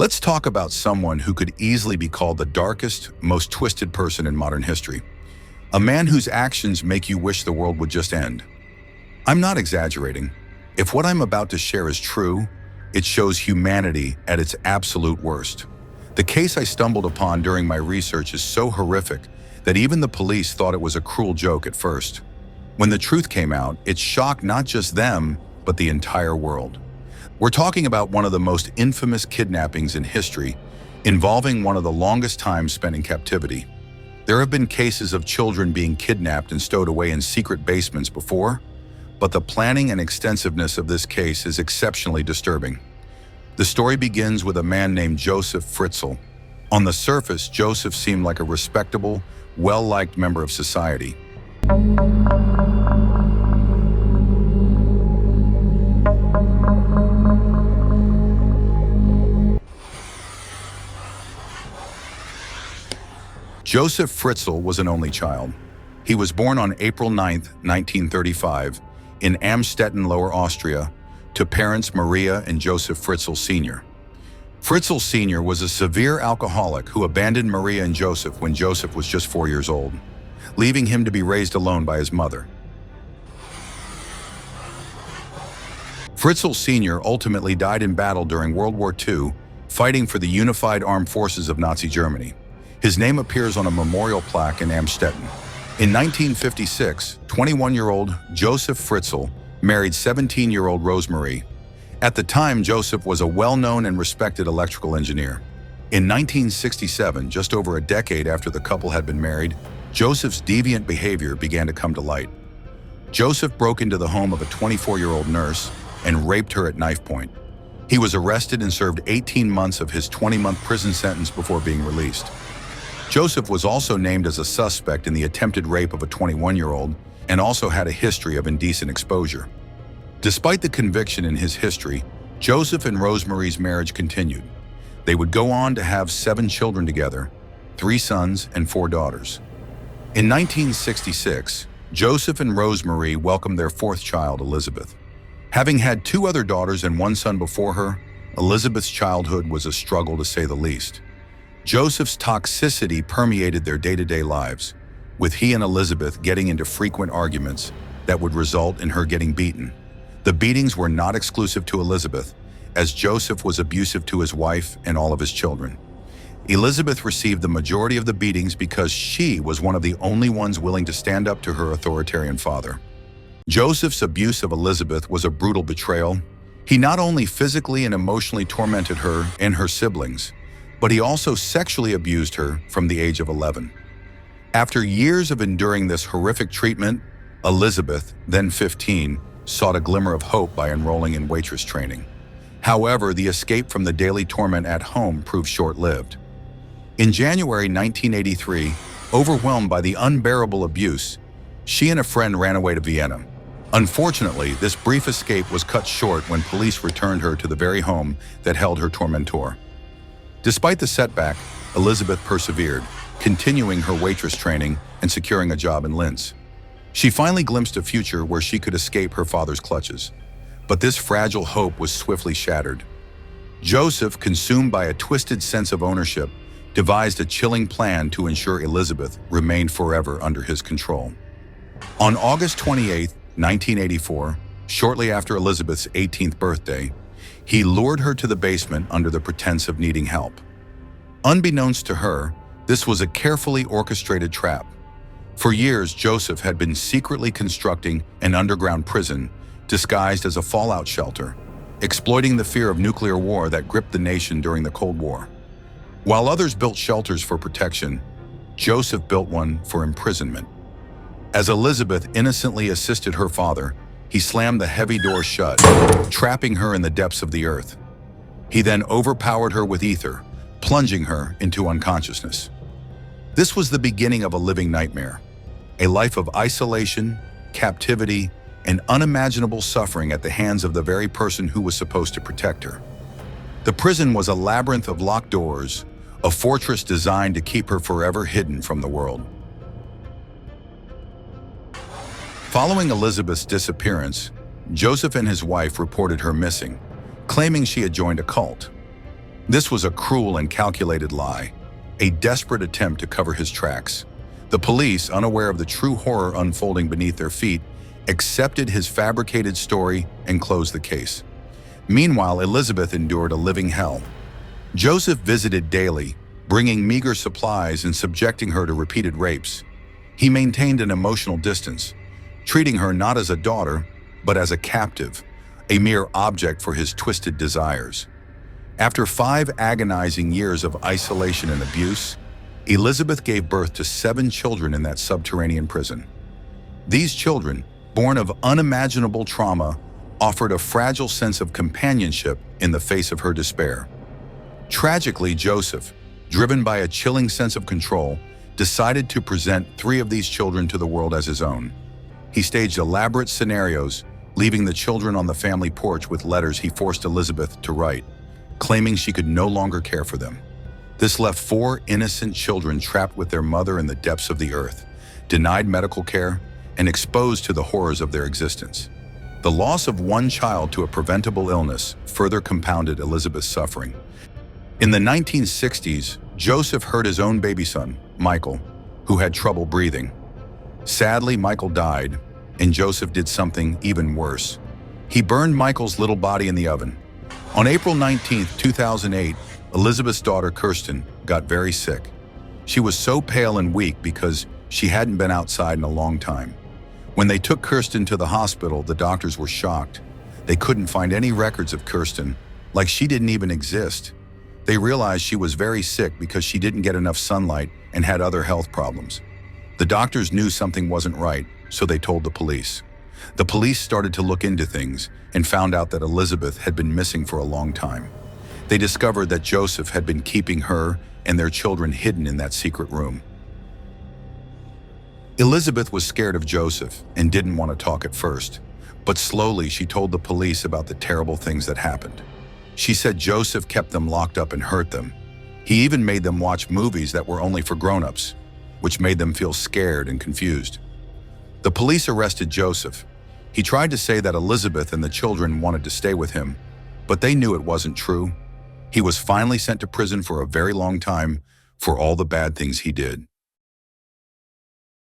Let's talk about someone who could easily be called the darkest, most twisted person in modern history. A man whose actions make you wish the world would just end. I'm not exaggerating. If what I'm about to share is true, it shows humanity at its absolute worst. The case I stumbled upon during my research is so horrific that even the police thought it was a cruel joke at first. When the truth came out, it shocked not just them, but the entire world. We're talking about one of the most infamous kidnappings in history, involving one of the longest times spent in captivity. There have been cases of children being kidnapped and stowed away in secret basements before, but the planning and extensiveness of this case is exceptionally disturbing. The story begins with a man named Josef Fritzl. On the surface, Josef seemed like a respectable, well-liked member of society. Josef Fritzl was an only child. He was born on April 9, 1935, in Amstetten, Lower Austria, to parents Maria and Josef Fritzl Sr. Fritzl Sr. was a severe alcoholic who abandoned Maria and Josef when Josef was just 4 years old, leaving him to be raised alone by his mother. Fritzl Sr. ultimately died in battle during World War II, fighting for the unified armed forces of Nazi Germany. His name appears on a memorial plaque in Amstetten. In 1956, 21-year-old Josef Fritzl married 17-year-old Rosemarie. At the time, Josef was a well-known and respected electrical engineer. In 1967, just over a decade after the couple had been married, Josef's deviant behavior began to come to light. Josef broke into the home of a 24-year-old nurse and raped her at knife point. He was arrested and served 18 months of his 20-month prison sentence before being released. Josef was also named as a suspect in the attempted rape of a 21-year-old and also had a history of indecent exposure. Despite the conviction in his history, Josef and Rosemarie's marriage continued. They would go on to have 7 children together, 3 sons and 4 daughters. In 1966, Josef and Rosemarie welcomed their 4th child, Elisabeth. Having had 2 other daughters and 1 son before her, Elisabeth's childhood was a struggle to say the least. Josef's toxicity permeated their day-to-day lives, with he and Elisabeth getting into frequent arguments that would result in her getting beaten. The beatings were not exclusive to Elisabeth, as Josef was abusive to his wife and all of his children. Elisabeth received the majority of the beatings because she was one of the only ones willing to stand up to her authoritarian father. Josef's abuse of Elisabeth was a brutal betrayal. He not only physically and emotionally tormented her and her siblings, but he also sexually abused her from the age of 11. After years of enduring this horrific treatment, Elisabeth, then 15, sought a glimmer of hope by enrolling in waitress training. However, the escape from the daily torment at home proved short-lived. In January 1983, overwhelmed by the unbearable abuse, she and a friend ran away to Vienna. Unfortunately, this brief escape was cut short when police returned her to the very home that held her tormentor. Despite the setback, Elisabeth persevered, continuing her waitress training and securing a job in Linz. She finally glimpsed a future where she could escape her father's clutches. But this fragile hope was swiftly shattered. Josef, consumed by a twisted sense of ownership, devised a chilling plan to ensure Elisabeth remained forever under his control. On August 28, 1984, shortly after Elisabeth's 18th birthday, he lured her to the basement under the pretense of needing help. Unbeknownst to her, this was a carefully orchestrated trap. For years, Josef had been secretly constructing an underground prison disguised as a fallout shelter, exploiting the fear of nuclear war that gripped the nation during the Cold War. While others built shelters for protection, Josef built one for imprisonment. As Elisabeth innocently assisted her father, he slammed the heavy door shut, trapping her in the depths of the earth. He then overpowered her with ether, plunging her into unconsciousness. This was the beginning of a living nightmare, a life of isolation, captivity, and unimaginable suffering at the hands of the very person who was supposed to protect her. The prison was a labyrinth of locked doors, a fortress designed to keep her forever hidden from the world. Following Elisabeth's disappearance, Josef and his wife reported her missing, claiming she had joined a cult. This was a cruel and calculated lie, a desperate attempt to cover his tracks. The police, unaware of the true horror unfolding beneath their feet, accepted his fabricated story and closed the case. Meanwhile, Elisabeth endured a living hell. Josef visited daily, bringing meager supplies and subjecting her to repeated rapes. He maintained an emotional distance, treating her not as a daughter, but as a captive, a mere object for his twisted desires. After 5 agonizing years of isolation and abuse, Elisabeth gave birth to 7 children in that subterranean prison. These children, born of unimaginable trauma, offered a fragile sense of companionship in the face of her despair. Tragically, Josef, driven by a chilling sense of control, decided to present 3 of these children to the world as his own. He staged elaborate scenarios, leaving the children on the family porch with letters he forced Elisabeth to write, claiming she could no longer care for them. This left 4 innocent children trapped with their mother in the depths of the earth, denied medical care, and exposed to the horrors of their existence. The loss of one child to a preventable illness further compounded Elisabeth's suffering. In the 1960s, Josef heard his own baby son, Michael, who had trouble breathing. Sadly, Michael died, and Josef did something even worse. He burned Michael's little body in the oven. On April 19, 2008, Elisabeth's daughter, Kirsten, got very sick. She was so pale and weak because she hadn't been outside in a long time. When they took Kirsten to the hospital, the doctors were shocked. They couldn't find any records of Kirsten, like she didn't even exist. They realized she was very sick because she didn't get enough sunlight and had other health problems. The doctors knew something wasn't right, so they told the police. The police started to look into things and found out that Elisabeth had been missing for a long time. They discovered that Josef had been keeping her and their children hidden in that secret room. Elisabeth was scared of Josef and didn't want to talk at first, but slowly she told the police about the terrible things that happened. She said Josef kept them locked up and hurt them. He even made them watch movies that were only for grown-ups, which made them feel scared and confused. The police arrested Josef. He tried to say that Elisabeth and the children wanted to stay with him, but they knew it wasn't true. He was finally sent to prison for a very long time for all the bad things he did.